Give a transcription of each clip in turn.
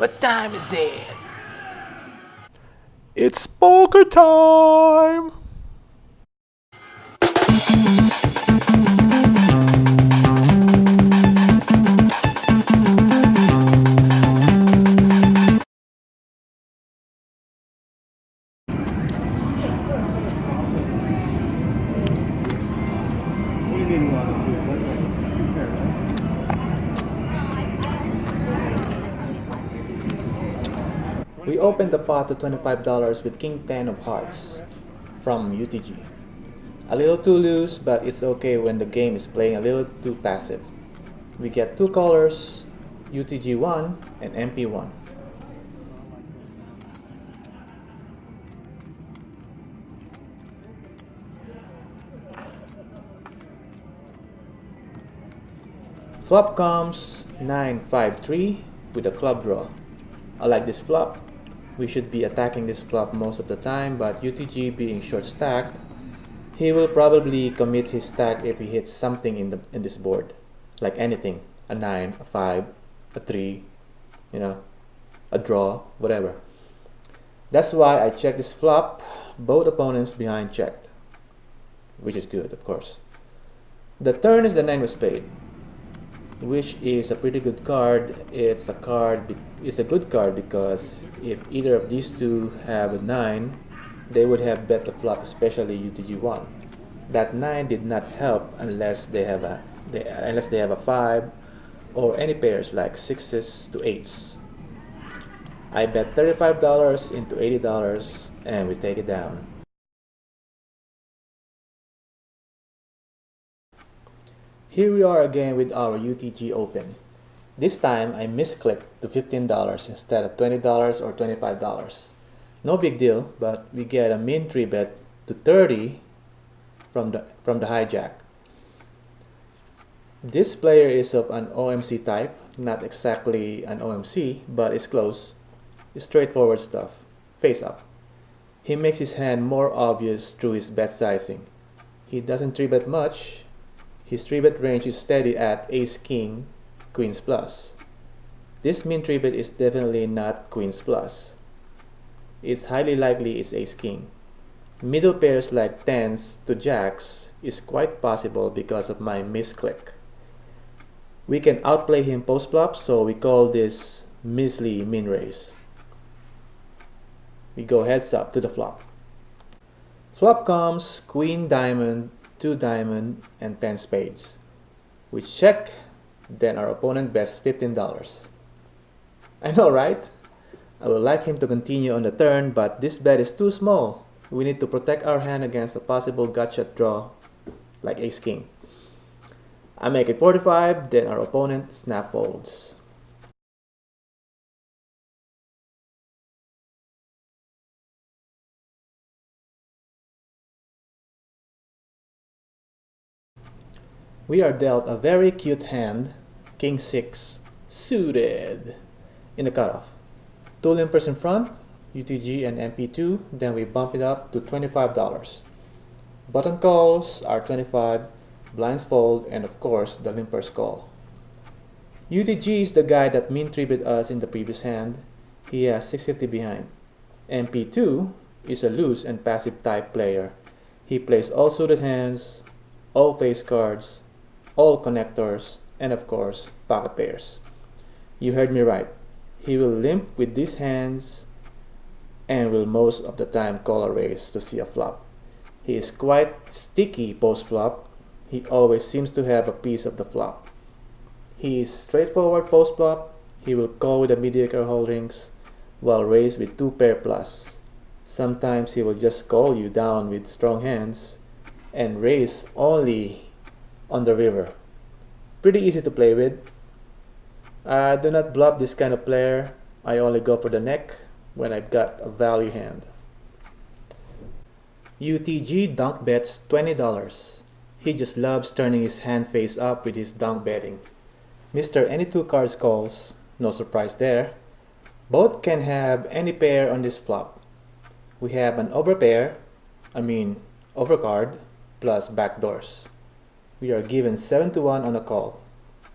What time is it? It's poker time! We opened the pot to $25 with King 10 of Hearts from UTG. A little too loose, but it's okay when the game is playing a little too passive. We get two colors, UTG 1 and MP 1. Flop comes 9-5-3 with a club draw. I like this flop. We should be attacking this flop most of the time, but UTG being short stacked, he will probably commit his stack if he hits something in this board, like anything, a 9, a 5, a 3, a draw, whatever. That's why I check this flop, both opponents behind checked, which is good, of course. The turn is the 9 of spade, which is a pretty good card. It's a good card because if either of these two have a 9, they would have bet the flop, especially UTG1. That 9 did not help unless they have a 5 or any pairs like 6s to 8s. I bet $35 into $80 and we take it down. Here we are again with our UTG open. This time I misclicked to $15 instead of $20 or $25. No big deal, but we get a min 3-bet to 30 from the hijack. This player is of an OMC type, not exactly an OMC, but it's close. It's straightforward stuff, face up. He makes his hand more obvious through his bet sizing. He doesn't 3-bet much. His 3-bet range is steady at ace-king, queens plus. This min 3-bet is definitely not queens plus. It's highly likely it's ace-king. Middle pairs like 10s to jacks is quite possible because of my misclick. We can outplay him post-flop, so we call this measly min raise. We go heads up to the flop. Flop comes queen diamond, 2 diamond, and 10 spades. We check, then our opponent bets $15. I know, right? I would like him to continue on the turn, but this bet is too small. We need to protect our hand against a possible gutshot draw like ace-king. I make it 45, then our opponent snap folds. We are dealt a very cute hand, king 6, suited, in the cutoff. 2 limpers in front, UTG and MP2, then we bump it up to $25. Button calls are 25, blinds fold, and of course the limpers call. UTG is the guy that min 3-bet us in the previous hand. He has 650 behind. MP2 is a loose and passive type player. He plays all suited hands, all face cards, all connectors, and of course pocket pairs. You heard me right. He will limp with these hands and will most of the time call a raise to see a flop. He is quite sticky post-flop. He always seems to have a piece of the flop. He is straightforward post-flop. He will call with a mediocre holdings while raise with 2 pair plus. Sometimes he will just call you down with strong hands and raise only on the river. Pretty easy to play with. I do not bluff this kind of player. I only go for the neck when I've got a value hand. UTG dunk bets $20. He just loves turning his hand face up with his dunk betting. Mr. Any 2 cards calls, no surprise there. Both can have any pair on this flop. We have an overcard plus backdoors. We are given 7-1 on a call.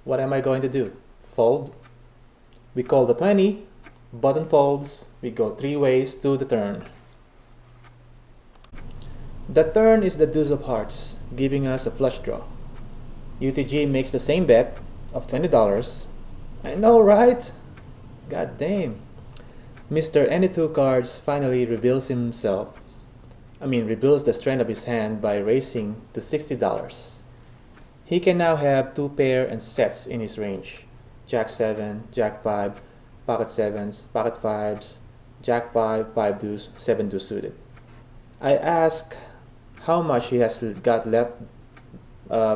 What am I going to do? Fold? We call the 20, Button folds, we go 3 ways to the turn. The turn is the deuce of hearts, giving us a flush draw. UTG makes the same bet of $20. I know, right? God damn. Mr. Any Two Cards finally reveals reveals the strength of his hand by raising to $60. He can now have 2 pair and sets in his range. Jack 7, Jack 5, pocket 7s, pocket 5s, Jack 5, 5 deuce, 7 deuce suited. I ask how much he has got left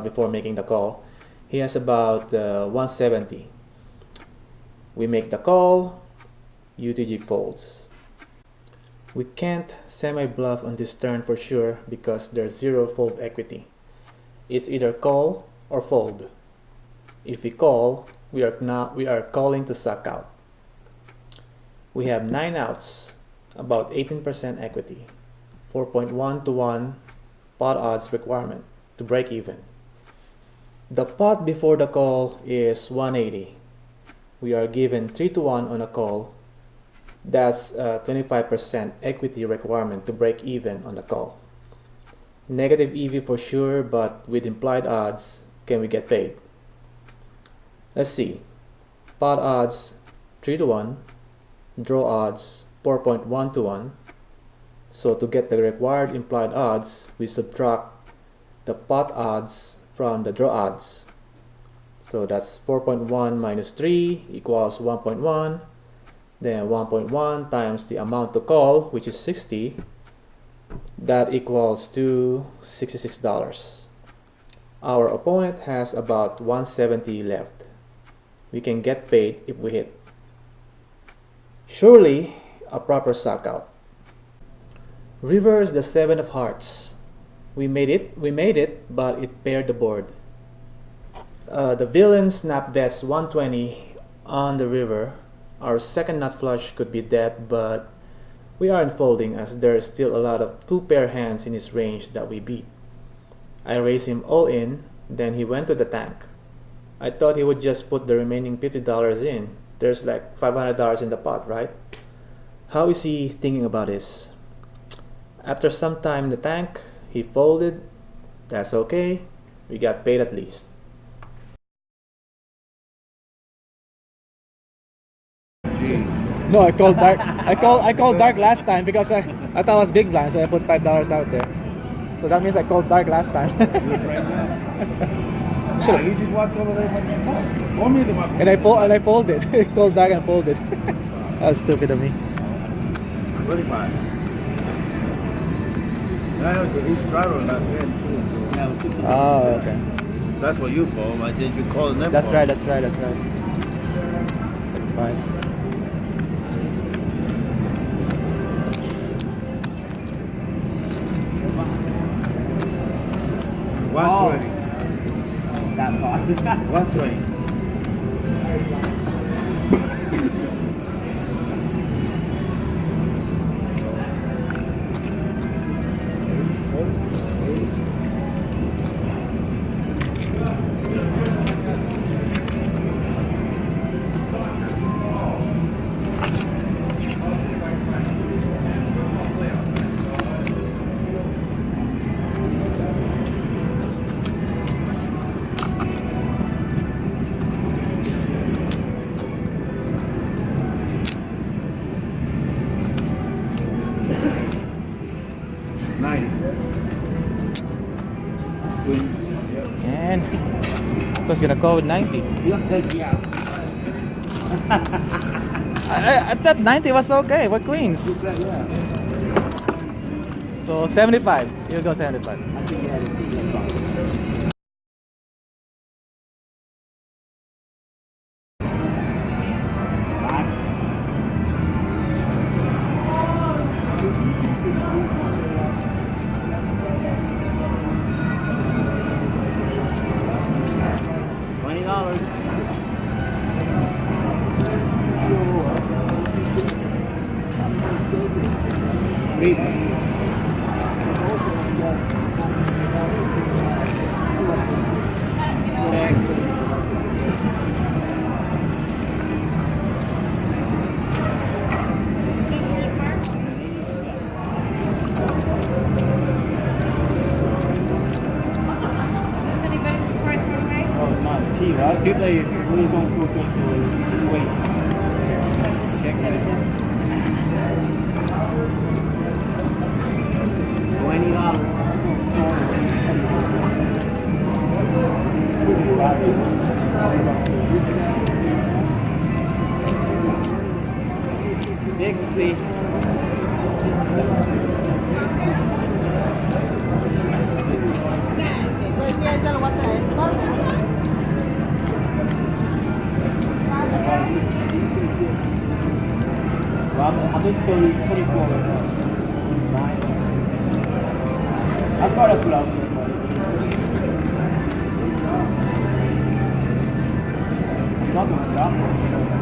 before making the call. He has about 170. We make the call, UTG folds. We can't semi-bluff on this turn for sure because there's 0 fold equity. It's either call or fold. If we call, we are calling to suck out. We have 9 outs, about 18% equity, 4.1 to 1 pot odds requirement to break even. The pot before the call is 180. We are given 3 to 1 on a call. That's 25% equity requirement to break even on the call. Negative EV for sure, but with implied odds, can we get paid? Let's see. Pot odds 3 to 1, draw odds 4.1 to 1. So to get the required implied odds, we subtract the pot odds from the draw odds. So that's 4.1 minus 3 equals 1.1. Then 1.1 times the amount to call, which is 60. That equals to $66. Our opponent has about 170 left. We can get paid if we hit. Surely a proper suck out. River is the 7 of hearts. We made it, but it paired the board. The villain snap bets 120 on the river. Our second nut flush could be dead, but we aren't folding as there's still a lot of 2 pair hands in his range that we beat. I raised him all in, then he went to the tank. I thought he would just put the remaining $50 in. There's like $500 in the pot, right? How is he thinking about this? After some time in the tank, he folded. That's okay. We got paid at least. No, I called dark. I called dark last time because I thought it was big blind, so I put $5 out there. So that means I called dark last time. Sure. You just walked over there and I folded. I called dark and folded. That was stupid of me. 25. No, he's traveling last game too. So. Oh, okay. That's what you fold. I think you called them. That's right. That's right. That's right. That's fine. Oh. 120. That far. 120. And I was gonna call with 90. Yeah. I thought 90 was okay. What queens? So 75. You go 75. I think you had it. Particularly if you really don't go to his waist. Check that out. $20. $60. I've been 24 right now. I'll try to pull out there, but I'm not gonna stop.